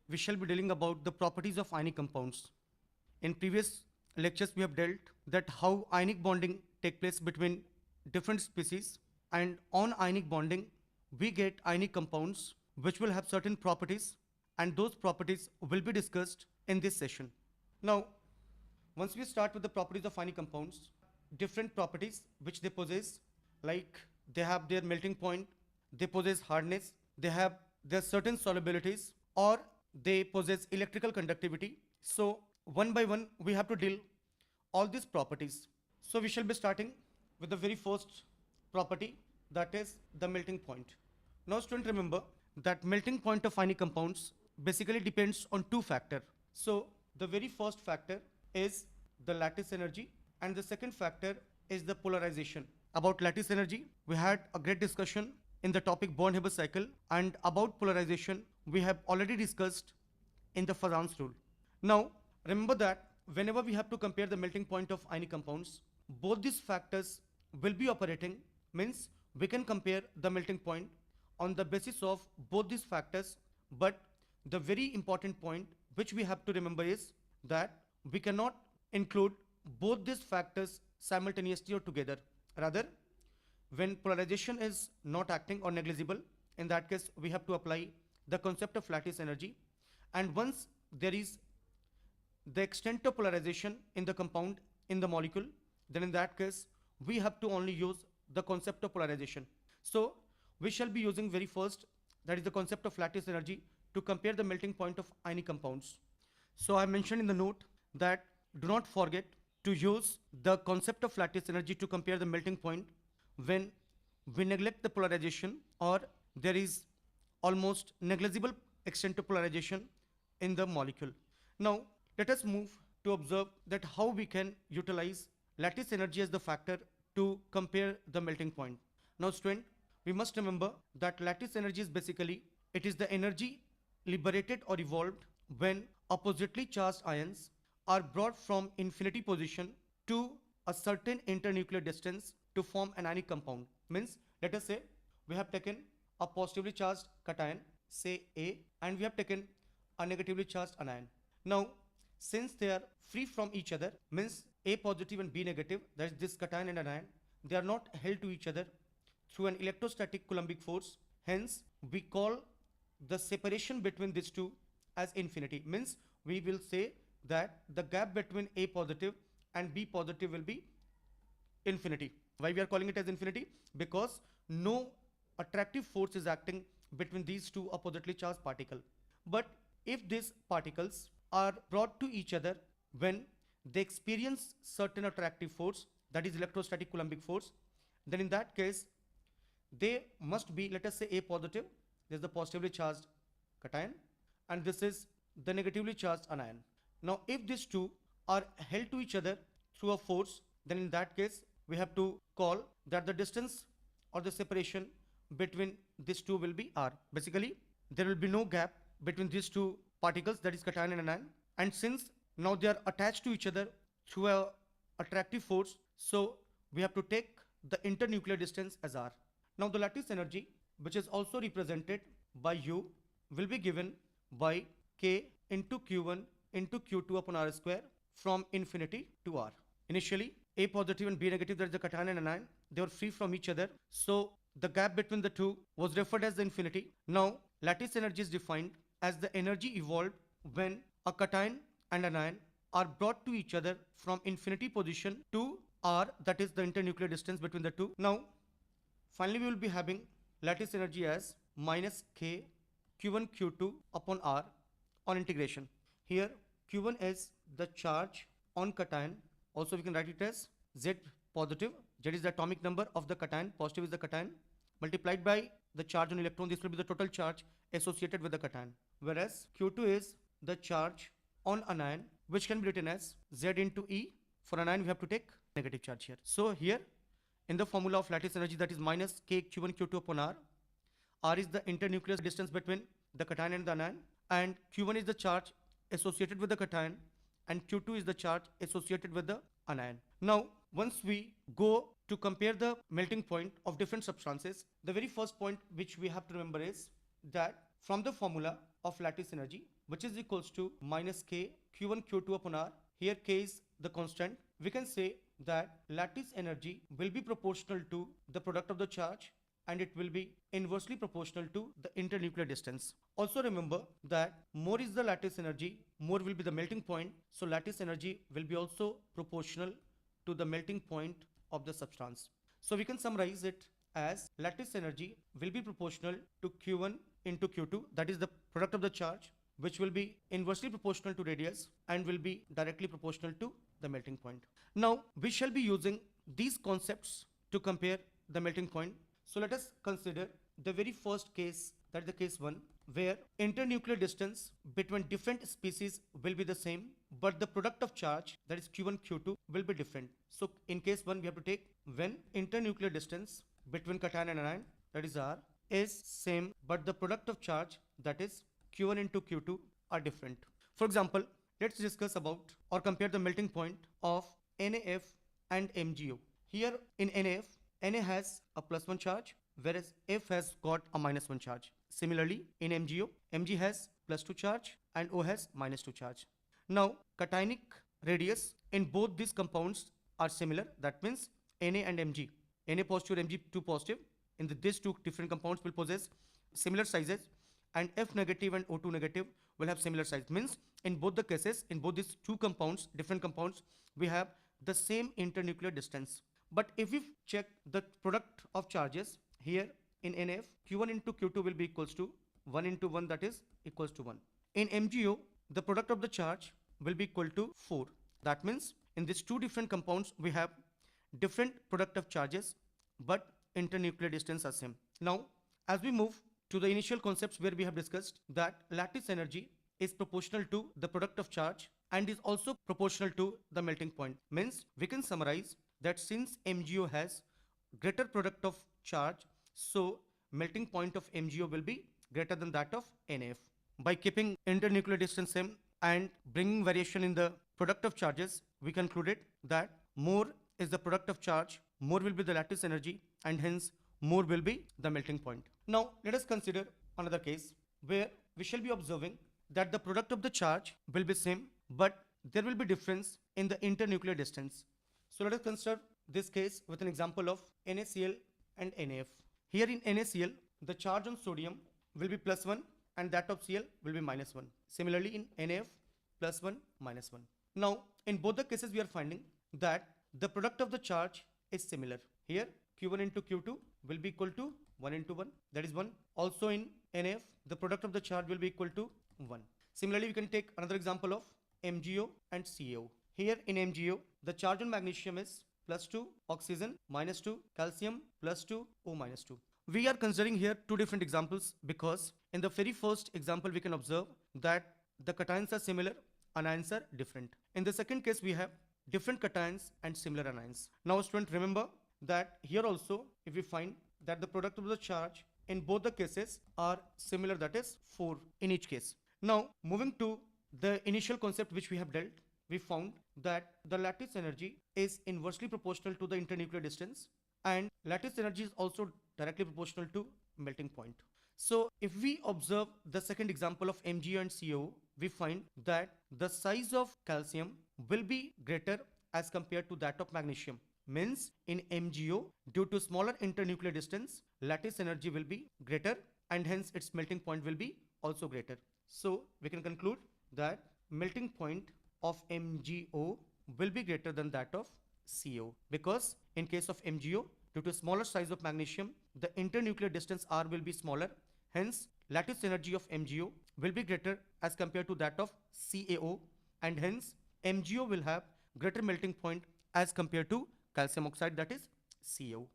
we shall be dealing about the properties of ionic compounds. In previous lectures, we have dealt that how ionic bonding take place between different species, and on ionic bonding, we get ionic compounds which will have certain properties, and those properties will be discussed in this session. Now, once we start with the properties of ionic compounds, different properties which they possess, like they have their melting point, they possess hardness, they have their certain solubilities, or they possess electrical conductivity. So one by one we have to deal all these properties. So we shall be starting with the very first property, that is the melting point. Now students, remember that melting point of ionic compounds basically depends on two factors. So the very first factor is the lattice energy, and the second factor is the polarization. About lattice energy, we had a great discussion in the topic Born-Haber cycle, and about polarization we have already discussed in the Fazan's rule. Now remember that whenever we have to compare the melting point of ionic compounds, both these factors will be operating, means we can compare the melting point on the basis of both these factors, but the very important point which we have to remember is that we cannot include both these factors simultaneously or together. Rather, when polarization is not acting or negligible, in that case we have to apply the concept of lattice energy, and once there is the extent of polarization in the compound, in the molecule, then in that case we have to only use the concept of polarization. So we shall be using very first, that is the concept of lattice energy, to compare the melting point of ionic compounds. So I mentioned in the note that do not forget to use the concept of lattice energy to compare the melting point when we neglect the polarization, or there is almost negligible extent of polarization in the molecule. Now let us move to observe that how we can utilize lattice energy as the factor to compare the melting point. Now student, we must remember that lattice energy is basically, it is the energy liberated or evolved when oppositely charged ions are brought from infinity position to a certain internuclear distance to form an ionic compound. Means, let us say we have taken a positively charged cation, say A, and we have taken a negatively charged anion. Now since they are free from each other, means A positive and B negative, that is this cation and anion, they are not held to each other through an electrostatic Coulombic force. Hence we call the separation between these two as infinity. Means we will say that the gap between A positive and B positive will be infinity. Why we are calling it as infinity? Because no attractive force is acting between these two oppositely charged particles. But if these particles are brought to each other when they experience certain attractive force, that is electrostatic Coulombic force, then in that case they must be, let us say A positive, this is the positively charged cation, and this is the negatively charged anion. Now if these two are held to each other through a force, then in that case we have to call that the distance or the separation between these two will be r. Basically there will be no gap between these two particles, that is cation and anion, and since now they are attached to each other through a attractive force, so we have to take the internuclear distance as r. Now the lattice energy, which is also represented by U, will be given by K into Q1 into Q2 upon R square from infinity to R. Initially A positive and B negative, that is the cation and anion, they were free from each other, so the gap between the two was referred as the infinity. Now lattice energy is defined as the energy evolved when a cation and anion are brought to each other from infinity position to R, that is the internuclear distance between the two. Now finally we will be having lattice energy as minus K Q1 Q2 upon R on integration. Here Q1 is the charge on cation, also we can write it as Z positive, Z is the atomic number of the cation, positive is the cation, multiplied by the charge on electron, this will be the total charge associated with the cation. Whereas Q2 is the charge on anion, which can be written as Z into E. For anion we have to take negative charge here. So here in the formula of lattice energy, that is minus K Q1 Q2 upon R, R is the internuclear distance between the cation and the anion, and Q1 is the charge associated with the cation, and Q2 is the charge associated with the anion. Now once we go to compare the melting point of different substances, the very first point which we have to remember is that from the formula of lattice energy, which is equals to minus K Q1 Q2 upon R. Here K is the constant. We can say that lattice energy will be proportional to the product of the charge, and it will be inversely proportional to the internuclear distance. Also remember that more is the lattice energy, more will be the melting point. So lattice energy will be also proportional to the melting point of the substance. So we can summarize it as lattice energy will be proportional to Q1 into Q2, that is the product of the charge, which will be inversely proportional to radius and will be directly proportional to the melting point. Now we shall be using these concepts to compare the melting point. So let us consider the very first case, that is the case 1, where internuclear distance between different species will be the same, but the product of charge, that is Q1 Q2, will be different. So in case 1 we have to take when internuclear distance between cation and anion, that is R, is same, but the product of charge, that is Q1 into Q2, are different. For example, let's discuss about or compare the melting point of NaF and MgO. Here in NaF, Na has a +1 charge, whereas F has got a -1 charge. Similarly, in MgO, Mg has +2 charge and O has -2 charge. Now, cationic radius in both these compounds are similar. That means Na and Mg, Na positive or Mg2 positive, in these two different compounds will possess similar sizes, and F negative and O2 negative will have similar size. Means in both the cases, in both these two compounds, different compounds, we have the same internuclear distance. But if we check the product of charges, here in NF, Q1 into Q2 will be equals to 1 into 1, that is equals to 1. In MgO, the product of the charge will be equal to 4. That means in these two different compounds, we have different product of charges, but internuclear distance are same. Now, as we move to the initial concepts where we have discussed that lattice energy is proportional to the product of charge and is also proportional to the melting point. Means we can summarize that since MgO has greater product of charge, so melting point of MgO will be greater than that of NaF. By keeping internuclear distance same and bringing variation in the product of charges, we concluded that more is the product of charge, more will be the lattice energy, and hence more will be the melting point. Now let us consider another case where we shall be observing that the product of the charge will be same, but there will be difference in the internuclear distance. So let us consider this case with an example of NaCl and NaF. Here in NaCl, the charge on sodium will be +1 and that of Cl will be -1. Similarly in NaF, +1, -1. Now in both the cases we are finding that the product of the charge is similar. Here Q1 into Q2 will be equal to 1 into 1, that is 1. Also in NaF, the product of the charge will be equal to 1. Similarly, we can take another example of MgO and CaO. Here in MgO, the charge on magnesium is +2, oxygen -2, calcium +2, O -2. We are considering here two different examples because in the very first example we can observe that the cations are similar, anions are different. In the second case we have different cations and similar anions. Now student, remember that here also if we find that the product of the charge in both the cases are similar, that is 4 in each case. Now moving to the initial concept which we have dealt, we found that the lattice energy is inversely proportional to the internuclear distance and lattice energy is also directly proportional to melting point. So if we observe the second example of MgO and CaO, we find that the size of calcium will be greater as compared to that of magnesium. Means in MgO, due to smaller internuclear distance, lattice energy will be greater and hence its melting point will be also greater. So we can conclude that melting point of MgO will be greater than that of CaO, because in case of MgO, due to smaller size of magnesium, the internuclear distance R will be smaller. Hence, lattice energy of MgO will be greater as compared to that of CaO, and hence MgO will have greater melting point as compared to calcium oxide, that is CaO.